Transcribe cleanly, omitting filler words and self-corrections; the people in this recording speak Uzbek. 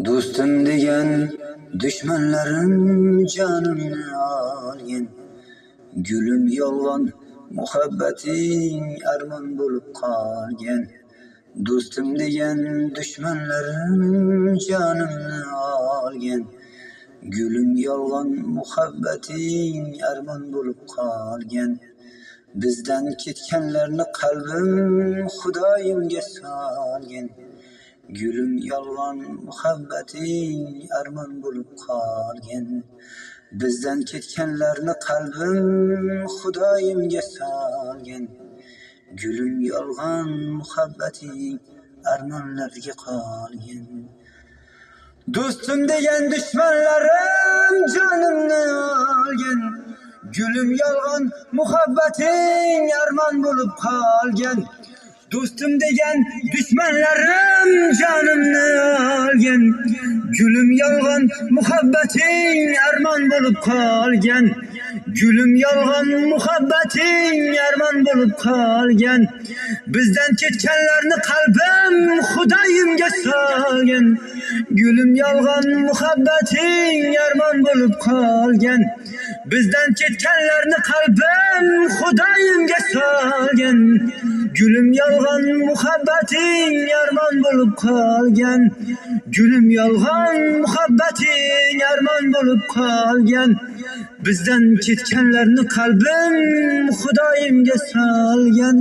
Do'stim degan dushmanlarim jonimni olgan. Gulim yolg'on, muhabbating armon bo'lib qolgan. Do'stim degan dushmanlarim jonimni olgan. Gulim yolg'on, muhabbating armon bo'lib qolgan. Bizdan ketganlarni qalbim Xudoyimga solgan. Gulim yolg'on, muhabbating armon bo'lib qolgan. Bizdan ketganlarni qalbim Xudoyimga solgan. Gulim yolg'on, muhabbating armonlarga qolgan. Do'stim degan dushmanlarim jonimni olgan. Gulim yolg'on, muhabbating armon bo'lib qolgan. Do'stim degan dushmanlarim jonimni olgan. Gulim yolg'on, muhabbating armon bo'lib qolgan. Gulim yolg'on, muhabbating armon bo'lib qolgan. Bizdan ketganlarni qalbim Xudoyimga solgan. Gulim yolg'on, muhabbating armon bo'lib qolgan. Bizdan ketganlarni qalbim Xudoyimga solgan. Gulim yolg'on, muhabbating armon bo'lib qolgan. Gulim yolg'on, muhabbating armon bo'lib qolgan. Bizdan ketganlarni qalbim Xudoyimga solgan.